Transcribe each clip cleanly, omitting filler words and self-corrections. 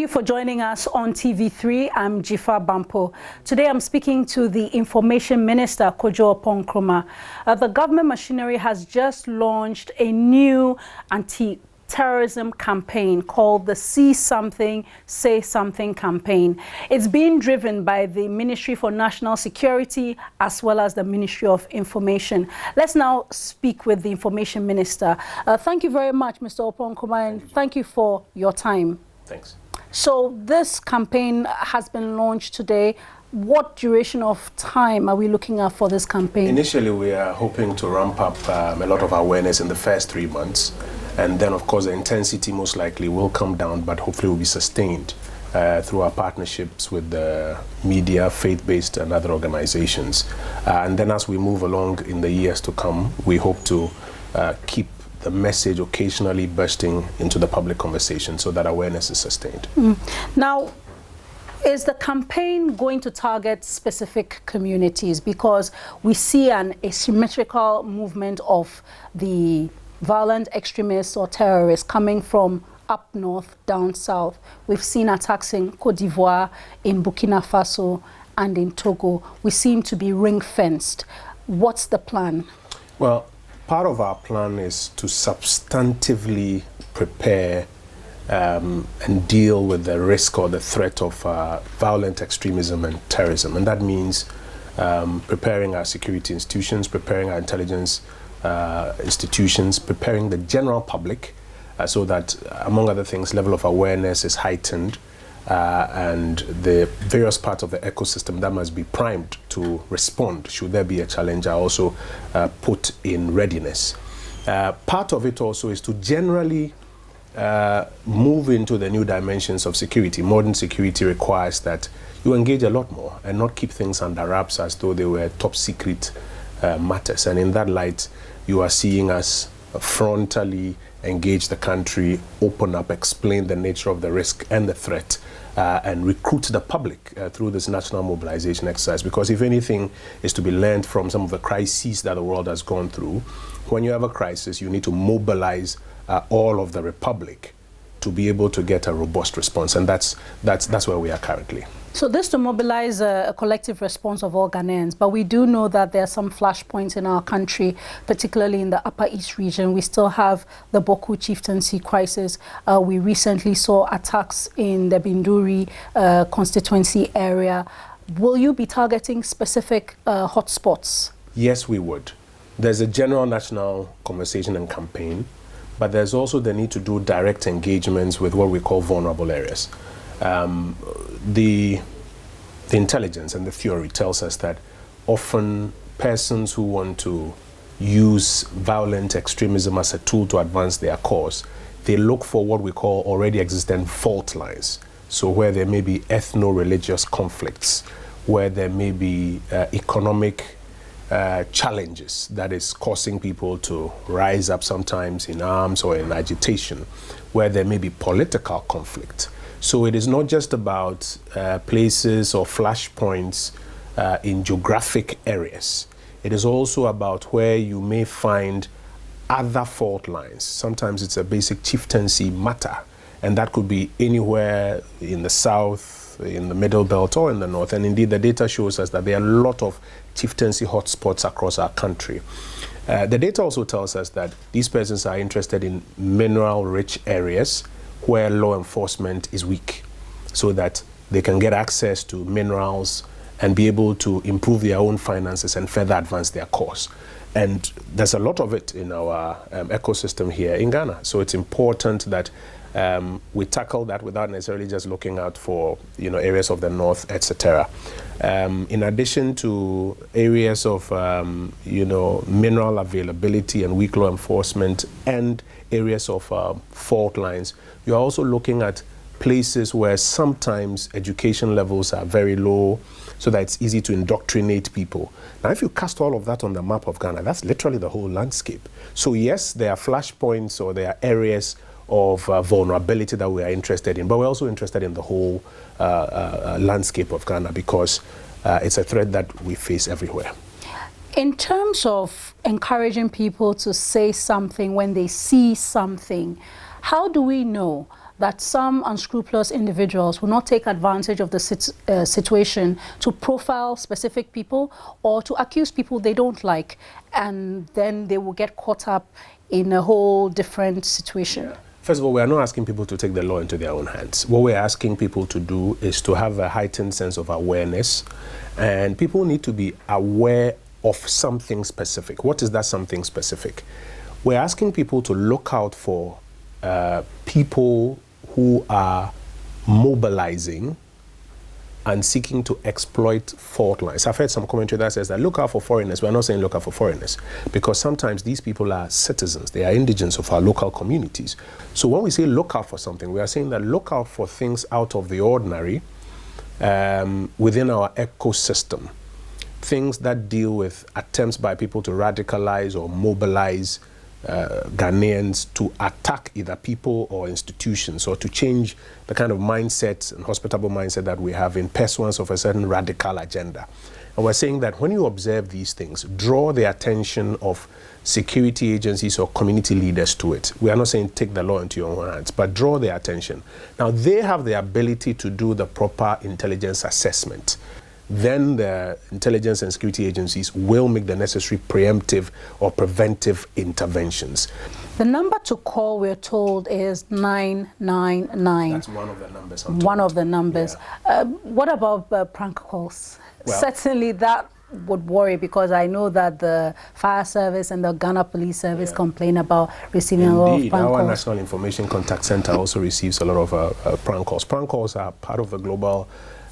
you for joining us on TV3. I'm Jifa Bampo. Today I'm speaking to the Information Minister, Kojo Oponkroma. The government machinery has just launched a new anti-terrorism campaign called the See Something, Say Something campaign. It's being driven by the Ministry for National Security as well as the Ministry of Information. Let's now speak with the Information Minister. Thank you very much, Mr. Oponkroma, and thank you for your time. Thanks. So this campaign has been launched today. What duration of time are we looking at for this campaign? Initially, we are hoping to ramp up a lot of awareness in the first 3 months. And then, of course, the intensity most likely will come down, but hopefully will be sustained through our partnerships with the media, faith-based and other organizations. And then as we move along in the years to come, we hope to keep the message occasionally bursting into the public conversation so that awareness is sustained. Now, is the campaign going to target specific communities? Because we see an asymmetrical movement of the violent extremists or terrorists coming from up north, down south. We've seen attacks in Cote d'Ivoire, in Burkina Faso, and in Togo. We seem to be ring-fenced. What's the plan? Well, part of our plan is to substantively prepare and deal with the risk or the threat of violent extremism and terrorism. And that means preparing our security institutions, preparing our intelligence institutions, preparing the general public so that, among other things, level of awareness is heightened and the various parts of the ecosystem that must be primed to respond should there be a challenge are also put in readiness. Part of it also is to generally move into the new dimensions of security. Modern security requires that you engage a lot more and not keep things under wraps as though they were top secret matters. And in that light, you are seeing us frontally engage the country, open up, explain the nature of the risk and the threat, and recruit the public through this national mobilization exercise. Because if anything is to be learned from some of the crises that the world has gone through, when you have a crisis, you need to mobilize all of the republic to be able to get a robust response, and that's where we are currently. So this to mobilize a collective response of all Ghanaians, but we do know that there are some flashpoints in our country, particularly in the Upper East region. We still have the Boku chieftaincy crisis. We recently saw attacks in the Binduri constituency area. Will you be targeting specific hotspots? Yes, we would. There's a general national conversation and campaign, but there's also the need to do direct engagements with what we call vulnerable areas. The intelligence and the theory tells us that often persons who want to use violent extremism as a tool to advance their cause, they look for what we call already existent fault lines. So where there may be ethno-religious conflicts, where there may be economic challenges that is causing people to rise up sometimes in arms or in agitation, where there may be political conflict. So it is not just about places or flashpoints in geographic areas. It is also about where you may find other fault lines. Sometimes it's a basic chieftaincy matter, and that could be anywhere in the south, in the middle belt, or in the north. And indeed, the data shows us that there are a lot of chieftaincy hotspots across our country. The data also tells us that these persons are interested in mineral-rich areas where law enforcement is weak, so that they can get access to minerals and be able to improve their own finances and further advance their cause. And there's a lot of it in our ecosystem here in Ghana. So it's important that we tackle that without necessarily just looking out for areas of the north, etc. In addition to areas of mineral availability and weak law enforcement and areas of fault lines, you're also looking at places where sometimes education levels are very low, so that it's easy to indoctrinate people. Now, if you cast all of that on the map of Ghana, that's literally the whole landscape. So yes, there are flashpoints or there are areas of vulnerability that we are interested in, but we're also interested in the whole landscape of Ghana because it's a threat that we face everywhere. In terms of encouraging people to say something when they see something, how do we know that some unscrupulous individuals will not take advantage of the situation to profile specific people or to accuse people they don't like, and then they will get caught up in a whole different situation. Yeah. First of all, we are not asking people to take the law into their own hands. What we're asking people to do is to have a heightened sense of awareness, and people need to be aware of something specific. What is that something specific? We're asking people to look out for people who are mobilizing and seeking to exploit fault lines. I've heard some commentary that says that look out for foreigners. We're not saying look out for foreigners, because sometimes these people are citizens. They are indigents of our local communities. So when we say look out for something, we are saying that look out for things out of the ordinary within our ecosystem. Things that deal with attempts by people to radicalize or mobilize Ghanaians to attack either people or institutions, or to change the kind of mindset and hospitable mindset that we have in pursuance of a certain radical agenda. And we're saying that when you observe these things, draw the attention of security agencies or community leaders to it. We are not saying take the law into your own hands, but draw their attention. Now, they have the ability to do the proper intelligence assessment. Then the intelligence and security agencies will make the necessary preemptive or preventive interventions. The number to call, we're told, is 999. That's one of the numbers. One of the numbers. Yeah. What about prank calls? Well, certainly that would worry, because I know that the fire service and the Ghana Police Service complain about receiving a lot of prank calls. Our National Information Contact Center also receives a lot of prank calls. Prank calls are part of the global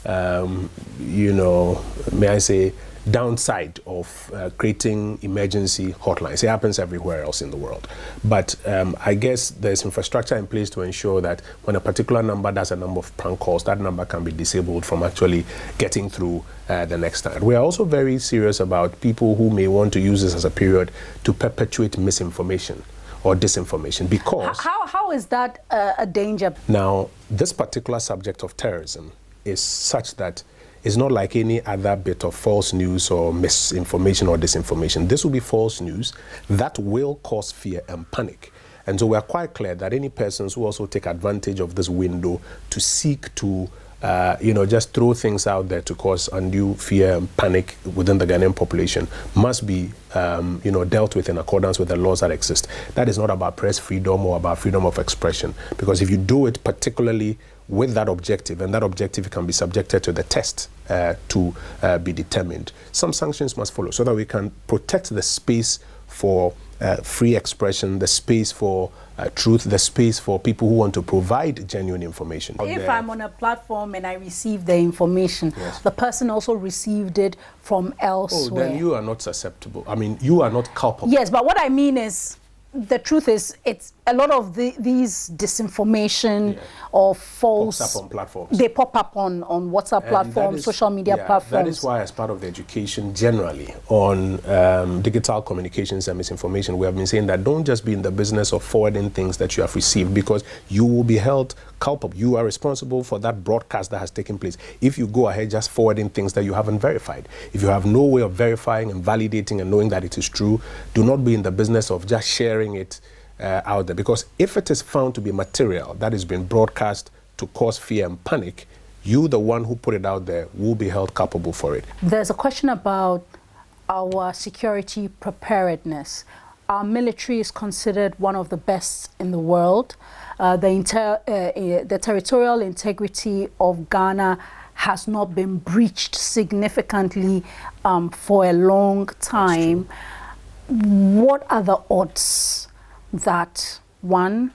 may I say, downside of creating emergency hotlines. It happens everywhere else in the world. But I guess there's infrastructure in place to ensure that when a particular number does a number of prank calls, that number can be disabled from actually getting through the next time. We are also very serious about people who may want to use this as a period to perpetuate misinformation or disinformation, because... How is that a danger? Now, this particular subject of terrorism is such that it's not like any other bit of false news or misinformation or disinformation. This will be false news that will cause fear and panic. And so we are quite clear that any persons who also take advantage of this window to seek to just throw things out there to cause undue fear and panic within the Ghanaian population must be dealt with in accordance with the laws that exist. That is not about press freedom or about freedom of expression, because if you do it particularly with that objective, and that objective can be subjected to the test to be determined, some sanctions must follow so that we can protect the space for free expression, the space for truth, the space for people who want to provide genuine information. If I'm on a platform and I receive the information, the person also received it from elsewhere. Oh, then you are not susceptible. I mean, you are not culpable. Yes, but what I mean is, the truth is, it's a lot of these disinformation or false... Pops up on platforms. They pop up on WhatsApp platforms, social media platforms. That is why, as part of the education generally on digital communications and misinformation, we have been saying that don't just be in the business of forwarding things that you have received, because you will be held culpable. You are responsible for that broadcast that has taken place if you go ahead just forwarding things that you haven't verified. If you have no way of verifying and validating and knowing that it is true, do not be in the business of just sharing it out there, because if it is found to be material that has been broadcast to cause fear and panic, you, the one who put it out there, will be held culpable for it. There's a question about our security preparedness. Our military is considered one of the best in the world. The territorial integrity of Ghana has not been breached significantly for a long time. What are the odds that, one,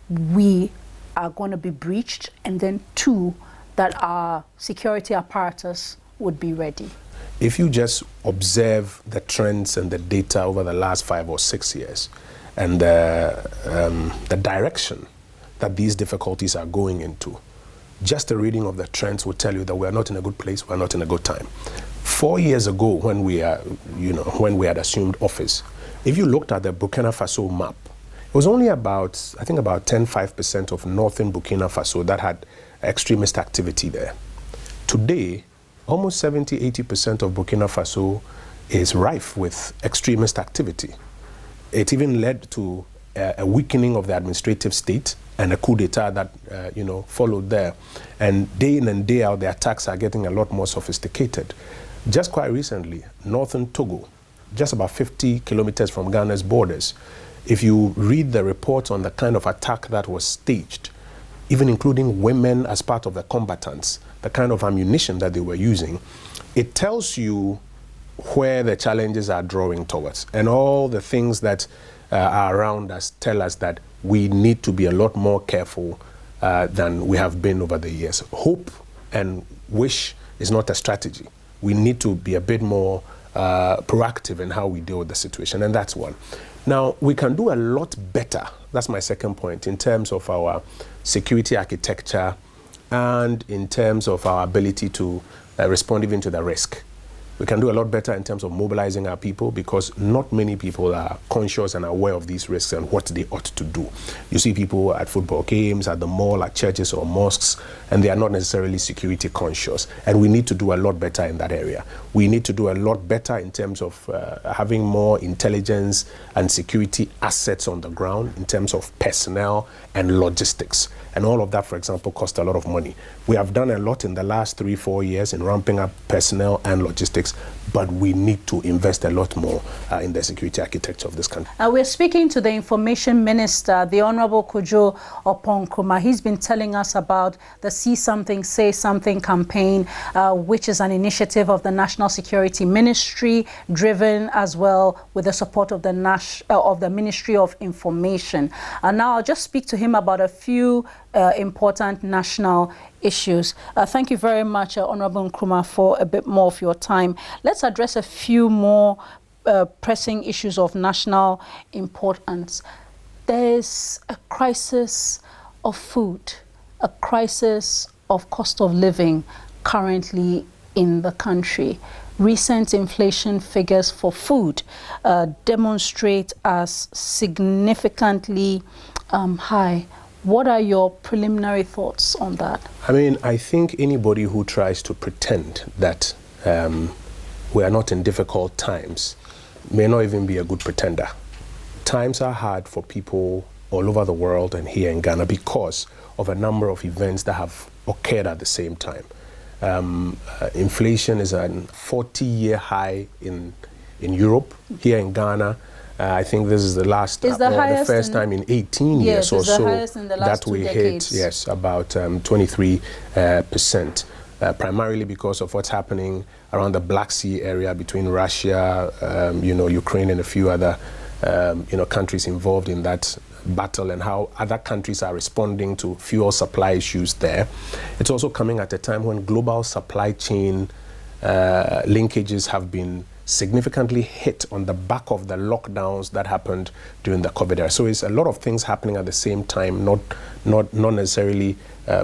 we are going to be breached, and then two, that our security apparatus would be ready? If you just observe the trends and the data over the last 5 or 6 years, and the direction that these difficulties are going into, just a reading of the trends will tell you that we are not in a good place, we are not in a good time. 4 years ago, when we had assumed office, if you looked at the Burkina Faso map, it was only about, I think about 10-5% of northern Burkina Faso that had extremist activity there. Today, almost 70-80% of Burkina Faso is rife with extremist activity. It even led to a weakening of the administrative state and a coup d'etat that followed there. And day in and day out, the attacks are getting a lot more sophisticated. Just quite recently, northern Togo, just about 50 kilometers from Ghana's borders, if you read the reports on the kind of attack that was staged, even including women as part of the combatants, the kind of ammunition that they were using, it tells you where the challenges are drawing towards. And all the things that are around us tell us that we need to be a lot more careful than we have been over the years. Hope and wish is not a strategy. We need to be a bit more proactive in how we deal with the situation, and that's one. Now, we can do a lot better, that's my second point, in terms of our security architecture and in terms of our ability to respond even to the risk. We can do a lot better in terms of mobilizing our people, because not many people are conscious and aware of these risks and what they ought to do. You see people at football games, at the mall, at churches or mosques, and they are not necessarily security conscious. And we need to do a lot better in that area. We need to do a lot better in terms of having more intelligence and security assets on the ground in terms of personnel and logistics. And all of that, for example, costs a lot of money. We have done a lot in the last 3-4 years in ramping up personnel and logistics, but we need to invest a lot more in the security architecture of this country. We're speaking to the Information Minister, the Honorable Kojo Oppong-Nkrumah. He's been telling us about the See Something, Say Something campaign, which is an initiative of the National Security Ministry, driven as well with the support of the Ministry of Information. And now I'll just speak to him about a few important national issues. Thank you very much, Honorable Nkrumah, for a bit more of your time. Let's address a few more pressing issues of national importance. There's a crisis of food, a crisis of cost of living currently in the country. Recent inflation figures for food demonstrate as significantly high. What are your preliminary thoughts on that? I mean, I think anybody who tries to pretend that we are not in difficult times may not even be a good pretender. Times are hard for people all over the world and here in Ghana because of a number of events that have occurred at the same time. Inflation is a 40-year high in Europe. Here in Ghana, I think this is the last, the first time in 18 years or so that we hit, yes, about 23%, primarily because of what's happening around the Black Sea area between Russia, Ukraine and a few other, countries involved in that battle, and how other countries are responding to fuel supply issues there. It's also coming at a time when global supply chain linkages have been significantly hit on the back of the lockdowns that happened during the COVID era. So it's a lot of things happening at the same time, not necessarily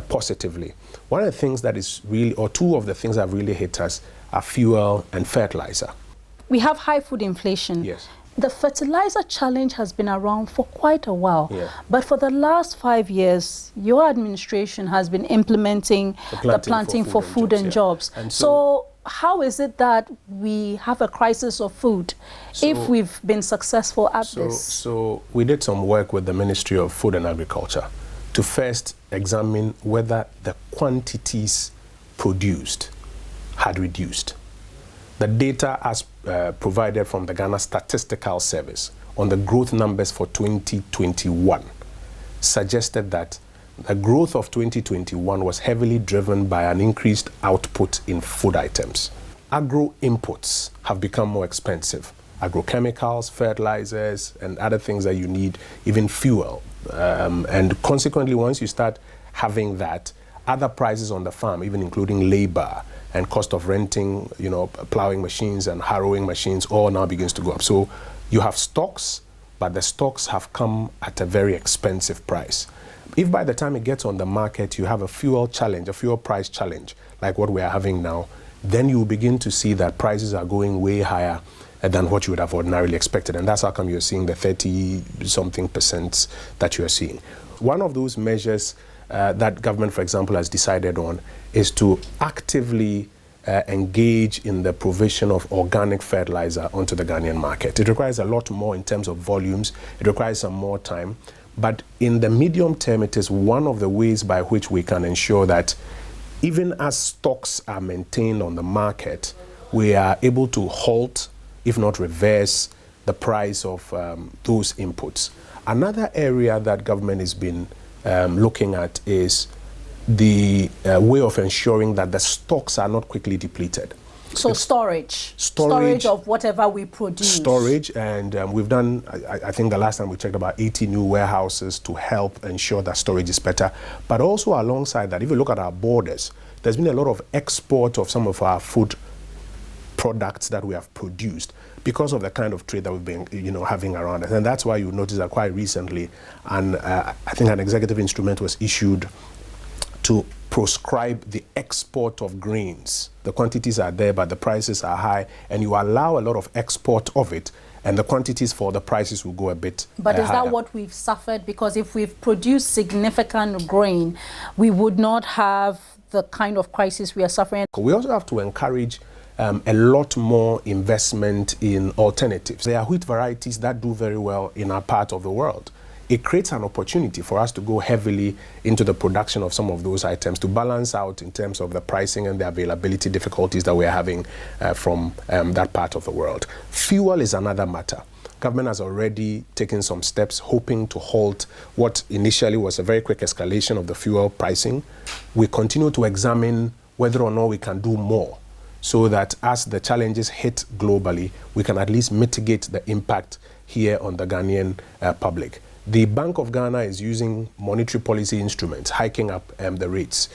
positively. One of the things that is really, or two of the things that have really hit us are fuel and fertilizer. We have high food inflation. Yes. The fertilizer challenge has been around for quite a while. Yeah. But for the last 5 years, your administration has been implementing the planting for food and jobs. And so how is it that we have a crisis of food if we've been successful at this? So we did some work with the Ministry of Food and Agriculture to first examine whether the quantities produced had reduced. The data as provided from the Ghana Statistical Service on the growth numbers for 2021 suggested that the growth of 2021 was heavily driven by an increased output in food items. Agro inputs have become more expensive. Agrochemicals, fertilizers, and other things that you need, even fuel. And consequently, once you start having that, other prices on the farm, even including labor and cost of renting, plowing machines and harrowing machines, all now begins to go up. So you have stocks, but the stocks have come at a very expensive price. If by the time it gets on the market, you have a fuel challenge, a fuel price challenge, like what we are having now, then you begin to see that prices are going way higher than what you would have ordinarily expected. And that's how come you're seeing the 30-something% that you're seeing. One of those measures that government, for example, has decided on is to actively engage in the provision of organic fertilizer onto the Ghanaian market. It requires a lot more in terms of volumes. It requires some more time. But in the medium term, it is one of the ways by which we can ensure that even as stocks are maintained on the market, we are able to halt, if not reverse, the price of those inputs. Another area that government has been looking at is the way of ensuring that the stocks are not quickly depleted. So storage of whatever we produce. Storage, and we've done, I think the last time we checked, about 80 new warehouses to help ensure that storage is better. But also alongside that, if you look at our borders, there's been a lot of export of some of our food products that we have produced because of the kind of trade that we've been, having around us. And that's why you notice that quite recently, and I think an executive instrument was issued to proscribe the export of grains. The quantities are there, but the prices are high, and you allow a lot of export of it, and the quantities for the prices will go a bit But is higher. that what we've suffered? Because if we've produced significant grain, we would not have the kind of crisis we are suffering. We also have to encourage a lot more investment in alternatives. There are wheat varieties that do very well in our part of the world. It creates an opportunity for us to go heavily into the production of some of those items to balance out in terms of the pricing and the availability difficulties that we're having from that part of the world. Fuel is another matter. Government has already taken some steps hoping to halt what initially was a very quick escalation of the fuel pricing. We continue to examine whether or not we can do more, so that as the challenges hit globally, we can at least mitigate the impact here on the Ghanaian public. The Bank of Ghana is using monetary policy instruments, hiking up the rates.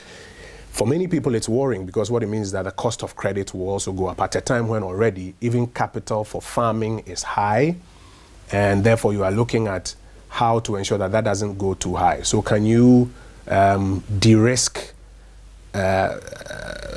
For many people, it's worrying because what it means is that the cost of credit will also go up at a time when already even capital for farming is high, and therefore you are looking at how to ensure that that doesn't go too high. So can you de-risk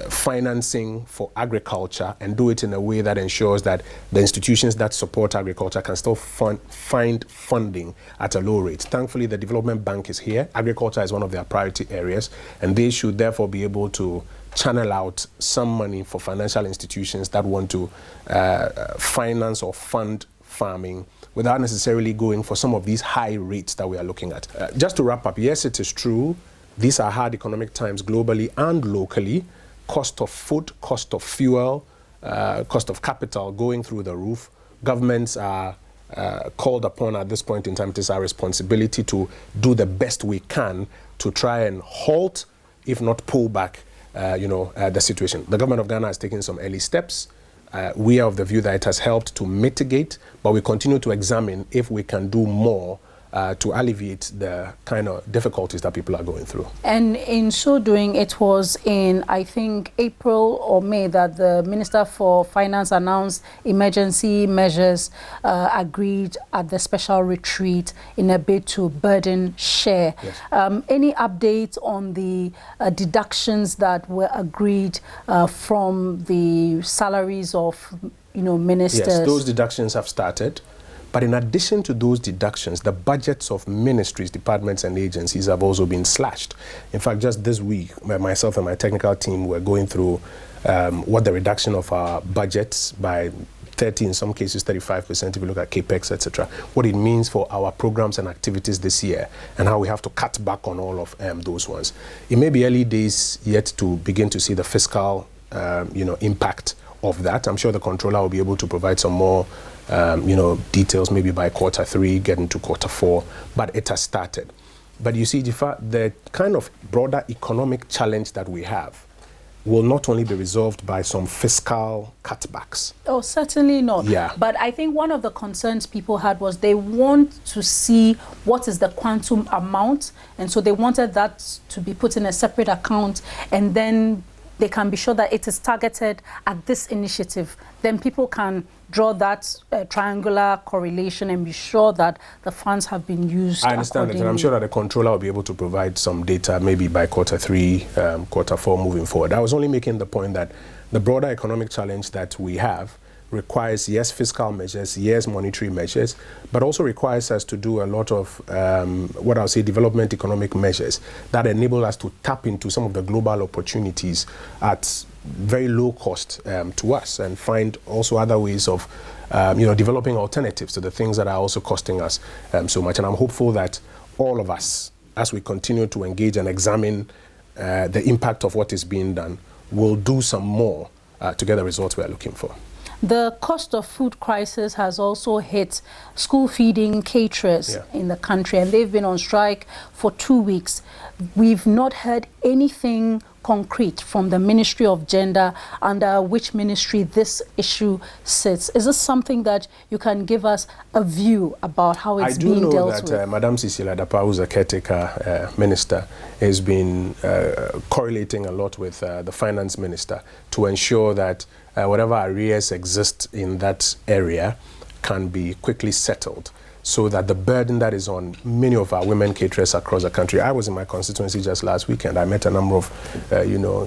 financing for agriculture and do it in a way that ensures that the institutions that support agriculture can still find funding at a low rate? Thankfully, the Development Bank is here. Agriculture is one of their priority areas, and they should therefore be able to channel out some money for financial institutions that want to finance or fund farming without necessarily going for some of these high rates that we are looking at. Just to wrap up, yes, it is true. These are hard economic times globally and locally. Cost of food, cost of fuel, cost of capital going through the roof. Governments are called upon at this point in time. It is our responsibility to do the best we can to try and halt, if not pull back, the situation. The government of Ghana has taken some early steps. We are of the view that it has helped to mitigate, but we continue to examine if we can do more to alleviate the kind of difficulties that people are going through. And in so doing, it was in, I think, April or May that the Minister for Finance announced emergency measures agreed at the special retreat in a bid to burden share. Yes. Any updates on the deductions that were agreed from the salaries of, ministers? Yes, those deductions have started. But in addition to those deductions, the budgets of ministries, departments, and agencies have also been slashed. In fact, just this week, myself and my technical team were going through what the reduction of our budgets by 30, in some cases 35%, if you look at capex, etc., what it means for our programs and activities this year, and how we have to cut back on all of those ones. It may be early days yet to begin to see the fiscal, impact of that. I'm sure the controller will be able to provide some more details maybe by Q3, get into Q4, but it has started. But you see, the kind of broader economic challenge that we have will not only be resolved by some fiscal cutbacks. Oh, certainly not. Yeah. But I think one of the concerns people had was they want to see what is the quantum amount, and so they wanted that to be put in a separate account, and then they can be sure that it is targeted at this initiative. Then people can draw that triangular correlation and be sure that the funds have been used. I understand that, and I'm sure that the controller will be able to provide some data maybe by Q3, Q4 moving forward. I was only making the point that the broader economic challenge that we have requires, yes, fiscal measures, yes, monetary measures, but also requires us to do a lot of what I'll say development economic measures that enable us to tap into some of the global opportunities at very low cost to us, and find also other ways of developing alternatives to the things that are also costing us so much. And I'm hopeful that all of us, as we continue to engage and examine the impact of what is being done, will do some more to get the results we are looking for. The cost of food crisis has also hit school feeding caterers in the country, and they've been on strike for 2 weeks. We've not heard anything concrete from the Ministry of Gender, under which ministry this issue sits. Is this something that you can give us a view about how it's being dealt with? I do know that Madam Cecilia Dapa, who's a caretaker minister, has been correlating a lot with the finance minister to ensure that whatever arrears exist in that area can be quickly settled, so that the burden that is on many of our women caterers across the country. I was in my constituency just last weekend. I met a number of,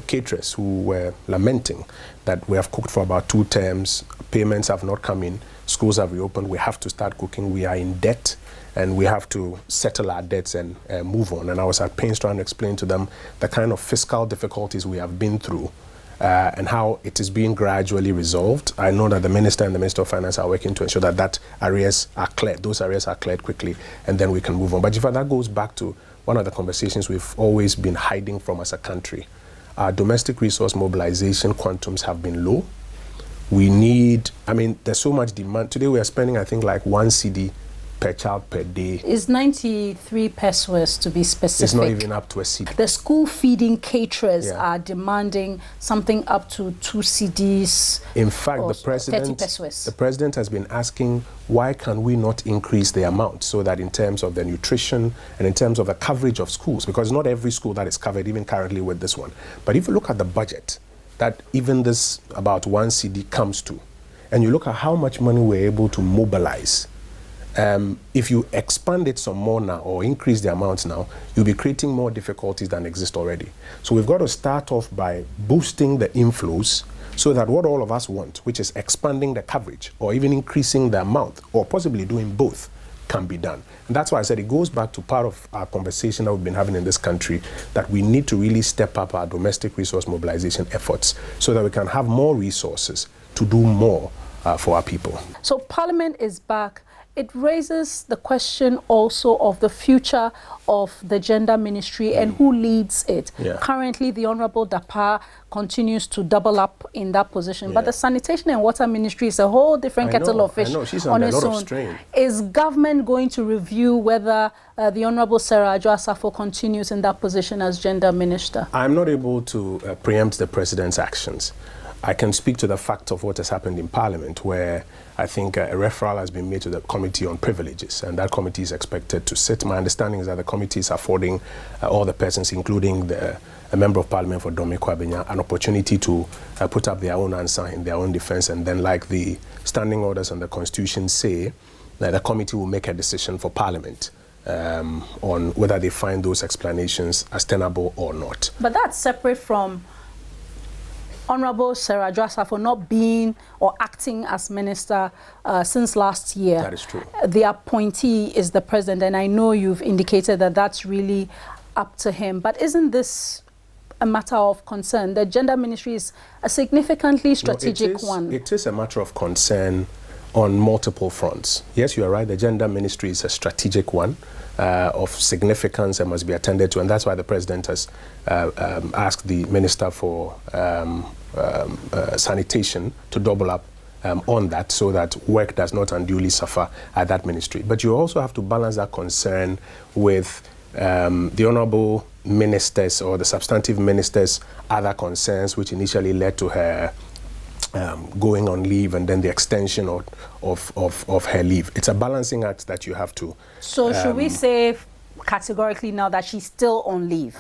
caterers who were lamenting that we have cooked for about 2 terms, payments have not come in, schools have reopened, we have to start cooking, we are in debt, and we have to settle our debts and move on. And I was at pains trying to explain to them the kind of fiscal difficulties we have been through, and how it is being gradually resolved. I know that the Minister and the Minister of Finance are working to ensure that arrears are cleared, those arrears are cleared quickly, and then we can move on. But if that goes back to one of the conversations we've always been hiding from as a country. Our domestic resource mobilization quantums have been low. We need, there's so much demand. Today we are spending, I think, like 1 cedi per child per day. Is 93 pesos to be specific. It's not even up to a cedi. The school feeding caterers are demanding something up to 2 cedis. In fact, the 30 pesos. The president has been asking, why can we not increase the amount, so that in terms of the nutrition and in terms of the coverage of schools, because not every school that is covered, even currently with this one. But if you look at the budget that even this about 1 cedi comes to, and you look at how much money we're able to mobilize, if you expand it some more now or increase the amounts now, you'll be creating more difficulties than exist already. So we've got to start off by boosting the inflows, so that what all of us want, which is expanding the coverage or even increasing the amount or possibly doing both, can be done. And that's why I said it goes back to part of our conversation that we've been having in this country, that we need to really step up our domestic resource mobilization efforts so that we can have more resources to do more for our people. So Parliament is back. It raises the question also of the future of the gender ministry and who leads it. Currently, the Honorable Dapa continues to double up in that position, but the Sanitation and Water Ministry is a whole different kettle of fish on its own. Is government going to review whether the Honorable Sarah Adjo-Asafo continues in that position as gender minister? I'm not able to preempt the president's actions. I can speak to the fact of what has happened in Parliament, where I think a referral has been made to the Committee on Privileges, and that committee is expected to sit. My understanding is that the committee is affording all the persons, including a Member of Parliament for Dome Kwabenya, an opportunity to put up their own answer in their own defense, and then, like the standing orders and the Constitution say, that the committee will make a decision for Parliament on whether they find those explanations as tenable or not. But that's separate from Honorable Sarah Adjo-Asafo not being or acting as minister since last year. That is true. The appointee is the president, and I know you've indicated that that's really up to him. But isn't this a matter of concern? The gender ministry is a significantly strategic one. It is a matter of concern on multiple fronts. Yes, you are right. The gender ministry is a strategic one of significance and must be attended to, and that's why the president has asked the Minister for Sanitation to double up on that, so that work does not unduly suffer at that ministry. But you also have to balance that concern with the honourable ministers or the substantive ministers' other concerns, which initially led to her going on leave and then the extension of her leave. It's a balancing act that you have to... So should we say categorically now that she's still on leave?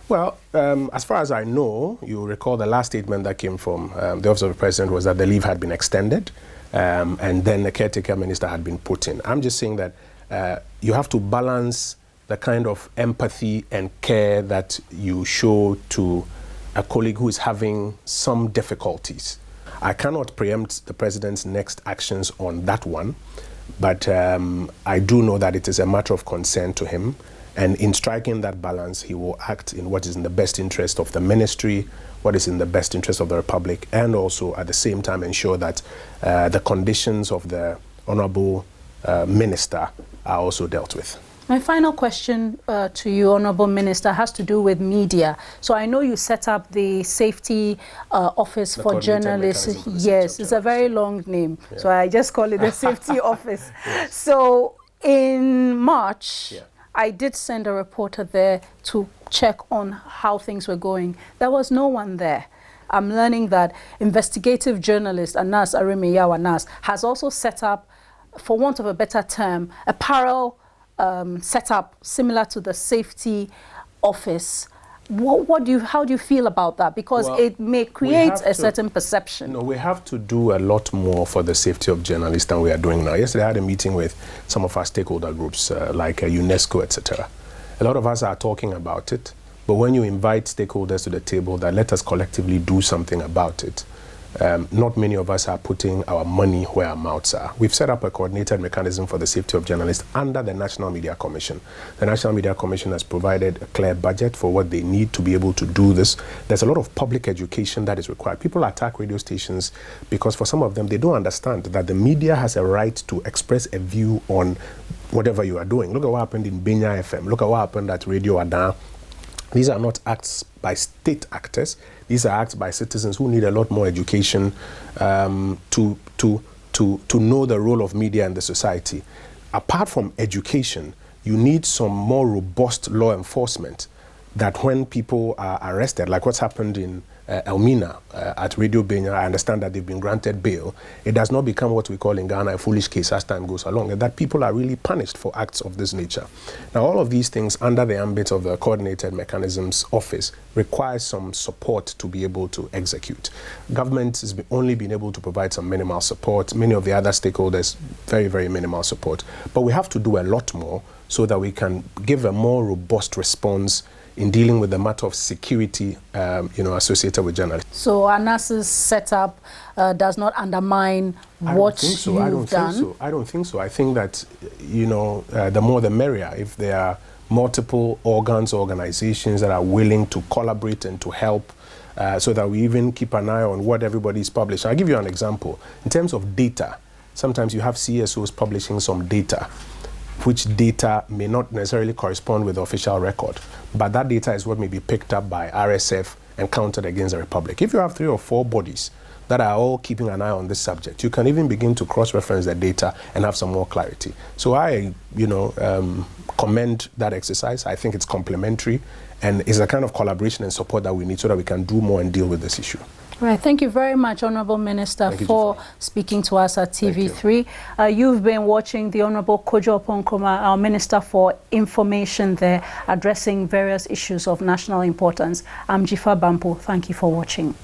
Well, as far as I know, you recall the last statement that came from the Office of the President was that the leave had been extended and then the caretaker minister had been put in. I'm just saying that you have to balance the kind of empathy and care that you show to a colleague who is having some difficulties. I cannot preempt the president's next actions on that one, But I do know that it is a matter of concern to him. And in striking that balance, he will act in what is in the best interest of the ministry, what is in the best interest of the Republic, and also at the same time ensure that the conditions of the Honourable Minister are also dealt with. My final question to you, Honourable Minister, has to do with media. So I know you set up the Safety Office for Journalists. Yes, it's a very long name, so I just call it the Safety Office. Yes. So in March, I did send a reporter there to check on how things were going. There was no one there. I'm learning that investigative journalist Anas Arimiyawa Anas has also set up, for want of a better term, a parallel setup similar to the Safety Office. How do you feel about that? Because it may create a certain perception. No, we have to do a lot more for the safety of journalists than we are doing now. Yesterday I had a meeting with some of our stakeholder groups like UNESCO, etc. A lot of us are talking about it, but when you invite stakeholders to the table that let us collectively do something about it, not many of us are putting our money where our mouths are. We've set up a coordinated mechanism for the safety of journalists under the National Media Commission. The National Media Commission has provided a clear budget for what they need to be able to do this. There's a lot of public education that is required. People attack radio stations because for some of them, they don't understand that the media has a right to express a view on whatever you are doing. Look at what happened in Benya FM. Look at what happened at Radio Adan. These are not acts by state actors. These are acts by citizens who need a lot more education to know the role of media in the society. Apart from education, you need some more robust law enforcement that when people are arrested, like what's happened in Elmina at Radio Benya, I understand that they've been granted bail. It does not become what we call in Ghana a foolish case as time goes along, and that people are really punished for acts of this nature. Now, all of these things under the ambit of the Coordinated Mechanisms Office requires some support to be able to execute. Government has only been able to provide some minimal support. Many of the other stakeholders, very, very minimal support. But we have to do a lot more so that we can give a more robust response in dealing with the matter of security, associated with journalists. So Anas's setup does not undermine what you've done? I don't think so. I think that, the more the merrier. If there are multiple organs, organizations that are willing to collaborate and to help, so that we even keep an eye on what everybody is publishing. I'll give you an example. In terms of data, sometimes you have CSOs publishing some data, which data may not necessarily correspond with the official record, but that data is what may be picked up by RSF and counted against the Republic. If you have 3 or 4 bodies that are all keeping an eye on this subject, you can even begin to cross-reference the data and have some more clarity. So I, commend that exercise. I think it's complementary and is a kind of collaboration and support that we need so that we can do more and deal with this issue. Right. Thank you very much, Honourable Minister, for speaking to us at TV3. You've been watching the Honourable Kojo Nkrumah, our Minister for Information there, addressing various issues of national importance. I'm Jifa Bampo. Thank you for watching.